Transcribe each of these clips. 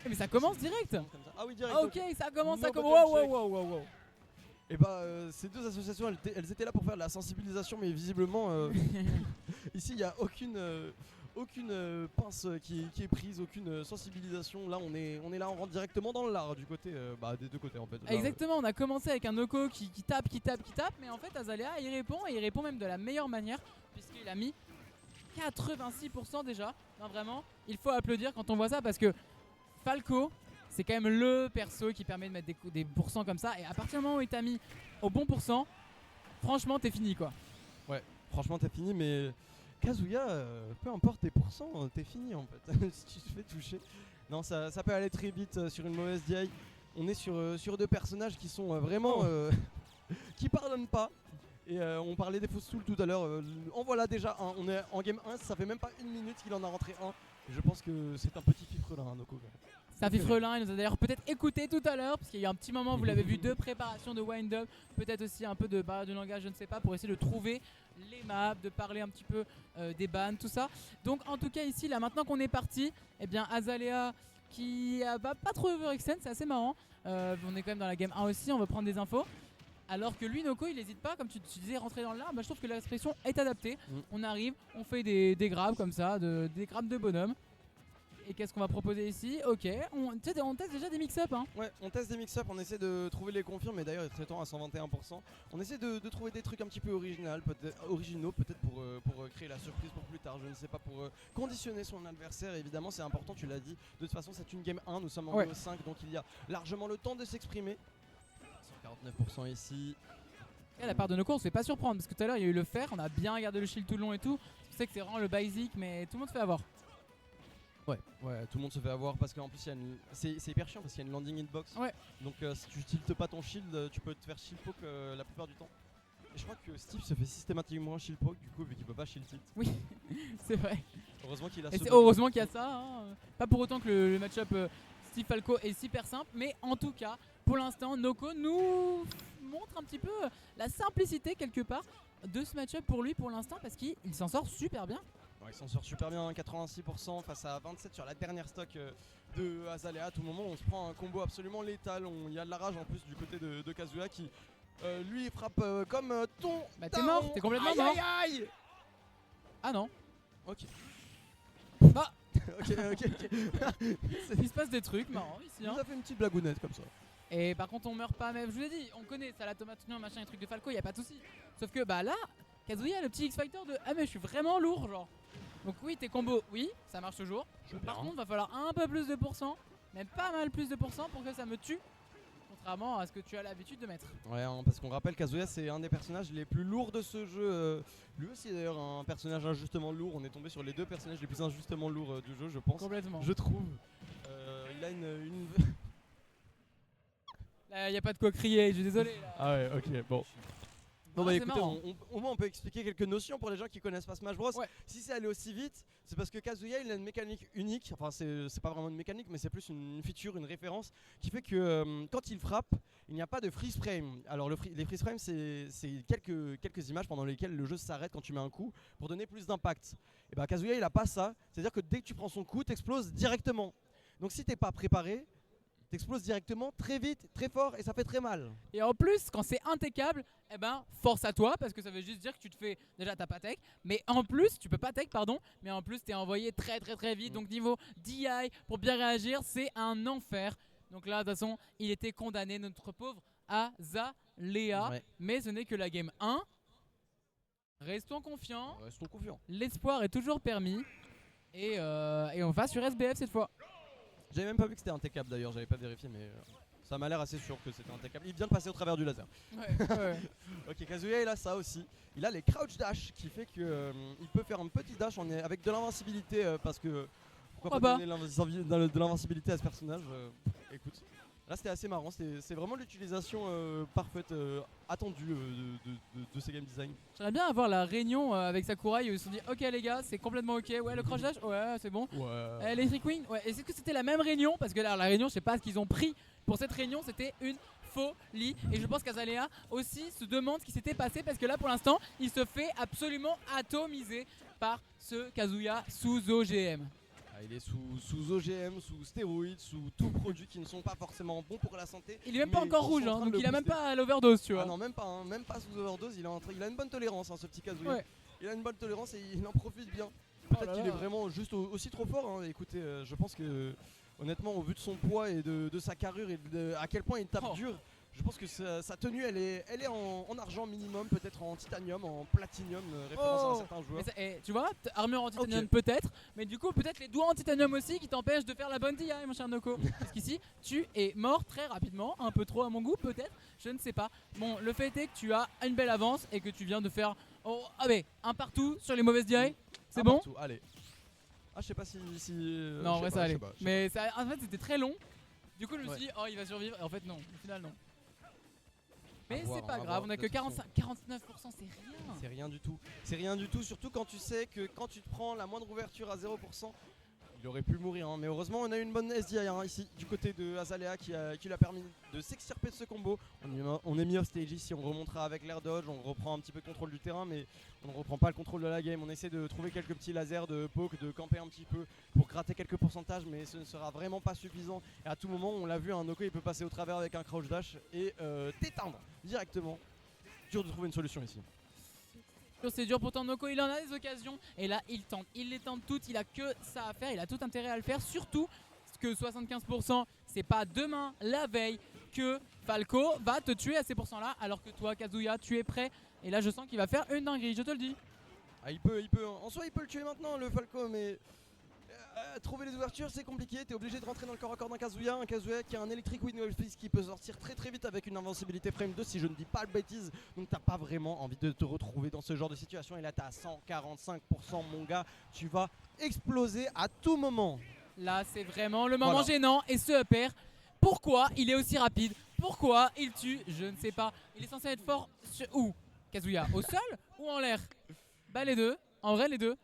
Mais ça commence direct. Ah oui, direct. Ah, ok, ça commence, ça No commence. button check. Wow. Et bah ces deux associations elles étaient là pour faire de la sensibilisation, mais visiblement ici il n'y a aucune pince qui est prise, aucune sensibilisation. Là on est là, on rentre directement dans l'art du côté des deux côtés en fait. Là, Exactement, on a commencé avec un Noko qui tape, mais en fait Azalea il répond et il répond même de la meilleure manière puisqu'il a mis 86% déjà. Non, vraiment, il faut applaudir quand on voit ça parce que Falco, c'est quand même le perso qui permet de mettre des pourcents comme ça. Et à partir du moment où il t'a mis au bon pourcent, franchement, t'es fini quoi. Ouais, franchement t'as fini, mais Kazuya, peu importe tes pourcents, t'es fini en fait. Si tu te fais toucher. Non, ça peut aller très vite sur une mauvaise DI. On est sur deux personnages qui sont vraiment qui pardonnent pas. Et on parlait des fausses souls tout à l'heure. En voilà déjà un. On est en game 1, ça fait même pas une minute qu'il en a rentré un. Et je pense que c'est un petit fifrelin, hein, Noko. C'est un fifrelin, il nous a d'ailleurs peut-être écouté tout à l'heure, parce qu'il y a eu un petit moment, vous l'avez vu, de préparation de wind-up, peut-être aussi un peu de barrière du langage, je ne sais pas, pour essayer de trouver les maps, de parler un petit peu des bans, tout ça. Donc en tout cas ici, là maintenant qu'on est parti, eh bien Azalea qui va pas trop overextend, c'est assez marrant. On est quand même dans la game 1 aussi, on va prendre des infos. Alors que lui, Noko, il n'hésite pas, comme tu disais, rentrer dans l'art. Bah, je trouve que l'expression est adaptée. On arrive, on fait des grabs comme ça, des grabs de bonhomme. Et qu'est-ce qu'on va proposer ici? Ok, on teste déjà des mix-up. Hein. Ouais, on teste des mix-up, on essaie de trouver les confirmes, et d'ailleurs il est très tôt à 121%. On essaie de trouver des trucs un petit peu originaux, peut-être pour créer la surprise pour plus tard, je ne sais pas, pour conditionner son adversaire. Et évidemment c'est important, tu l'as dit, de toute façon c'est une game 1, nous sommes en game 5, donc il y a largement le temps de s'exprimer. 149% ici. Et la part de Noko, on se fait pas surprendre, parce que tout à l'heure il y a eu le fer, on a bien regardé le shield tout le long et tout. Je sais que c'est vraiment le basic, mais tout le monde se fait avoir. Ouais, tout le monde se fait avoir parce qu'en plus c'est hyper chiant parce qu'il y a une landing hitbox. Ouais. Donc si tu tiltes pas ton shield, tu peux te faire shield poke la plupart du temps. Et je crois que Steve se fait systématiquement shield poke du coup vu qu'il peut pas shield tilt. Oui, c'est vrai. Heureusement qu'il a et ce heureusement qu'il y a ça. Hein. Pas pour autant que le match-up Steve Falco est super simple, mais en tout cas, pour l'instant, Noko nous montre un petit peu la simplicité quelque part de ce match-up pour lui pour l'instant parce qu'il s'en sort super bien. Ouais, il s'en sort super bien, 86% face à 27 sur la dernière stock de Azalea. À tout moment, on se prend un combo absolument létal. Il y a de la rage en plus du côté de Kazuya qui lui frappe comme ton. Bah t'es mort, t'es complètement mort. Aïe. Ah non. Ok. Ah. ok. Il se passe des trucs marrants ici. Il nous a fait une petite blagounette comme ça. Et par contre on meurt pas, mais je vous l'ai dit, on connaît ça, la tomate machin, les trucs de Falco, y a pas de souci. Sauf que bah là, Kazuya, le petit X-Fighter de ah mais je suis vraiment lourd genre. Donc oui, tes combos, oui, ça marche toujours. Par contre, va falloir un peu plus de pourcents, même pas mal plus de pourcents pour que ça me tue. Contrairement à ce que tu as l'habitude de mettre. Ouais, hein, parce qu'on rappelle Kazuya c'est un des personnages les plus lourds de ce jeu. Lui aussi d'ailleurs un personnage injustement lourd. On est tombé sur les deux personnages les plus injustement lourds du jeu, je pense. Complètement. Je trouve. Il a une... Là, y a pas de quoi crier, je suis désolé. Là. Ah ouais, ok, bon. Bon bah écoutez, marrant. au moins on peut expliquer quelques notions pour les gens qui connaissent pas Smash Bros. Ouais. Si c'est allé aussi vite, c'est parce que Kazuya il a une mécanique unique, enfin c'est pas vraiment une mécanique mais c'est plus une feature, une référence qui fait que quand il frappe, il n'y a pas de freeze frame. Alors les freeze frames c'est quelques images pendant lesquelles le jeu s'arrête quand tu mets un coup pour donner plus d'impact. Et bah Kazuya il a pas ça, c'est-à-dire que dès que tu prends son coup, t'exploses directement. Donc si t'es pas préparé, t'exploses directement très vite, très fort et ça fait très mal. Et en plus, quand c'est impeccable, eh ben force à toi parce que ça veut juste dire que tu te fais déjà t'as pas tech, mais en plus tu peux pas tech pardon, mais en plus t'es envoyé très vite. Donc niveau DI pour bien réagir, c'est un enfer. Donc là de toute façon, il était condamné notre pauvre Azalea, mais ce n'est que la game 1. Restons confiants. L'espoir est toujours permis et on va sur SBF cette fois. J'avais même pas vu que c'était un tech-up d'ailleurs, j'avais pas vérifié mais ça m'a l'air assez sûr que c'était un tech-up. Il vient de passer au travers du laser. Ouais. Ok, Kazuya il a ça aussi. Il a les crouch dash qui fait que il peut faire un petit dash avec de l'invincibilité parce que pourquoi pas donner de l'invincibilité à ce personnage. Écoute, là c'était assez marrant, c'est vraiment l'utilisation parfaite, attendue de ces game design. J'aimerais bien avoir la réunion avec Sakurai où ils se sont dit ok les gars c'est complètement ok, ouais le crouch dash, ouais c'est bon. Ouais. Electric Wing, ouais, et est-ce que c'était la même réunion? Parce que là la réunion je sais pas ce qu'ils ont pris pour cette réunion, c'était une folie. Et je pense qu'Azalea aussi se demande ce qui s'était passé parce que là pour l'instant il se fait absolument atomiser par ce Kazuya sous OGM. il est sous OGM, sous stéroïdes, sous tout produit qui ne sont pas forcément bons pour la santé. Il est même pas mais encore ils rouge, sont en hein, train de donc le il a même booster. pas l'overdose, tu vois. Ah non, même pas sous overdose, il a une bonne tolérance, hein, ce petit Kazuya. Ouais. Il a une bonne tolérance et il en profite bien. Oh Peut-être là qu'il là. est vraiment juste aussi trop fort. Hein. Écoutez, je pense que honnêtement, au vu de son poids et de sa carrure et à quel point il tape Oh. dur, je pense que sa tenue, elle est en argent minimum, peut-être en titanium, en platinium, référence à Oh. certains joueurs. Tu vois, armure en titanium Ok. peut-être, mais du coup peut-être les doigts en titanium aussi qui t'empêchent de faire la bonne DI, mon cher Noko. Parce qu'ici, tu es mort très rapidement, un peu trop à mon goût peut-être, je ne sais pas. Bon, le fait est que tu as une belle avance et que tu viens de faire un partout sur les mauvaises DI. C'est Ah, bon? partout, allez. Ah, je sais pas si. Non, en je vrai sais ça pas, je allait. sais pas, je sais Mais en fait c'était très long. Du coup je me Ouais. suis dit, oh il va survivre, et en fait non, au final non. Mais voir, c'est pas on va grave, voir, on a que de toute 49%, c'est rien. C'est rien du tout. C'est rien du tout, surtout quand tu sais que quand tu te prends la moindre ouverture à 0%, il aurait pu mourir. Hein. Mais heureusement, on a eu une bonne SDI hein, ici, du côté de Azalea qui lui a permis de s'extirper de ce combo. On est mis off stage ici, on remontera avec l'air dodge, on reprend un petit peu le contrôle du terrain, mais on ne reprend pas le contrôle de la game. On essaie de trouver quelques petits lasers, de poke, de camper un petit peu pour gratter quelques pourcentages, mais ce ne sera vraiment pas suffisant. Et à tout moment, on l'a vu, un Noko il peut passer au travers avec un crouch dash et t'éteindre directement. Dur de trouver une solution ici. C'est dur, pourtant Noko il en a des occasions et là il tente, il les tente toutes, il a que ça à faire, il a tout intérêt à le faire, surtout que 75% c'est pas demain, la veille que Falco va te tuer à ces pourcents là, alors que toi Kazuya tu es prêt et là je sens qu'il va faire une dinguerie, je te le dis. Ah, en soi il peut le tuer maintenant le Falco, mais trouver les ouvertures c'est compliqué, t'es obligé de rentrer dans le corps à corps d'un Kazuya, qui a un Electric Wind Fist qui peut sortir très très vite avec une invincibilité frame 2 si je ne dis pas de bêtises, donc t'as pas vraiment envie de te retrouver dans ce genre de situation et là t'as 145% mon gars, tu vas exploser à tout moment. Là c'est vraiment le moment Voilà. gênant et ce upper, pourquoi il est aussi rapide, pourquoi il tue, je ne sais pas, il est censé être fort où Kazuya, au sol ou en l'air? Bah les deux, en vrai les deux.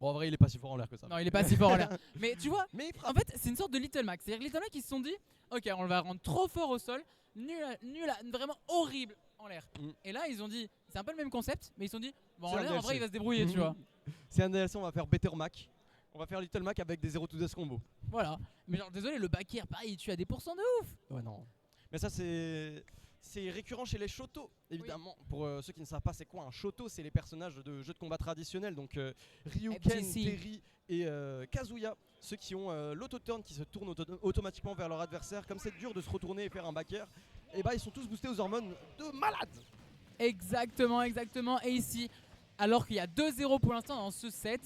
Bon en vrai il est pas si fort en l'air que ça. Non il est pas si fort en l'air, mais tu vois. Mais il En fait, c'est une sorte de Little Mac. C'est-à-dire que Little Mac, ils se sont dit, ok, on va rendre trop fort au sol, vraiment horrible en l'air. Mm. Et là, ils ont dit, c'est un peu le même concept, mais ils se sont dit, bon, C'est en un l'air, en DLC. vrai, il va se débrouiller, tu vois. C'est un DLC, on va faire Better Mac. On va faire Little Mac avec des 0 to death combo. Voilà. Mais genre, désolé, le back air, pareil, il tue à des pourcents de ouf. Ouais, non. Mais ça, c'est récurrent chez les Shoto, évidemment. Pour ceux qui ne savent pas, c'est quoi un Shoto? C'est les personnages de jeux de combat traditionnels. Donc Ryuken, FGC. Terry et Kazuya. Ceux qui ont l'auto-turn qui se tournent automatiquement vers leur adversaire. Comme c'est dur de se retourner et faire un back air, et bah ils sont tous boostés aux hormones de malade. Exactement, exactement. Et ici, alors qu'il y a 2-0 pour l'instant dans ce set,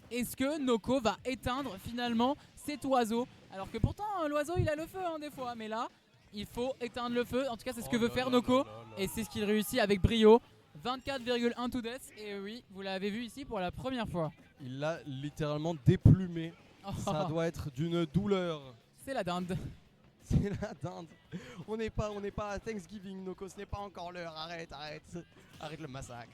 est-ce que Noko va éteindre finalement cet oiseau? Alors que pourtant, l'oiseau, il a le feu hein, des fois. Mais là, il faut éteindre le feu. En tout cas, c'est ce que veut faire Noko. Et c'est ce qu'il réussit avec brio. 24,1 to death. Et oui, vous l'avez vu ici pour la première fois. Il l'a littéralement déplumé. Oh, Ça doit être d'une douleur. c'est la dinde. C'est la dinde. On n'est pas à Thanksgiving, Noko. Ce n'est pas encore l'heure. Arrête le massacre.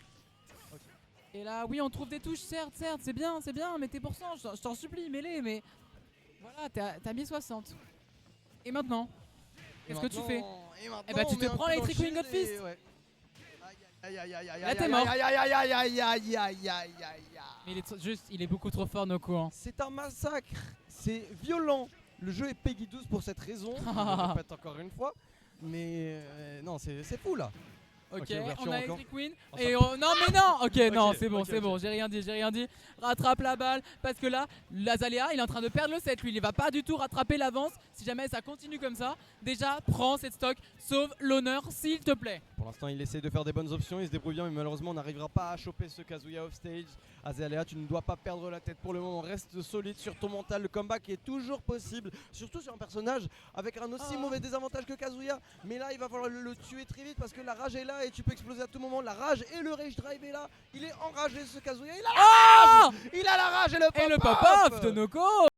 Et là, oui, on trouve des touches, certes, c'est bien, mais tes pourcents, je t'en supplie, mets-les, mais voilà, t'as mis 60. Et maintenant, qu'est-ce que tu fais? Eh bah, tu te prends l'Electric Wing of Fist. Là, t'es mort. Mais il est beaucoup trop fort, Noko. Hein. C'est un massacre. C'est violent. Le jeu est Peggy 12 pour cette raison. Je le répète encore une fois. Mais non, c'est fou là. Ok, Ok, ouverture on a encore. Electric Wing. Oh, Et ça- non, mais non. Ok, non, Ok, c'est bon, ok. j'ai rien dit. Rattrape la balle, parce que là, l'Azalea, il est en train de perdre le set. Lui, il va pas du tout rattraper l'avance. Si jamais ça continue comme ça, déjà, prends cette stock, sauve l'honneur, s'il te plaît. Pour l'instant, il essaie de faire des bonnes options. Il se débrouille bien, mais malheureusement, on n'arrivera pas à choper ce Kazuya off stage. Azalea, tu ne dois pas perdre la tête pour le moment. Reste solide sur ton mental. Le comeback est toujours possible, surtout sur un personnage avec un aussi mauvais désavantage que Kazuya. Mais là, il va falloir le tuer très vite parce que la rage est là et tu peux exploser à tout moment. La rage et le rage drive est là. Il est enragé ce Kazuya. Il a la rage et le pop-off Et le pop-off de Noko.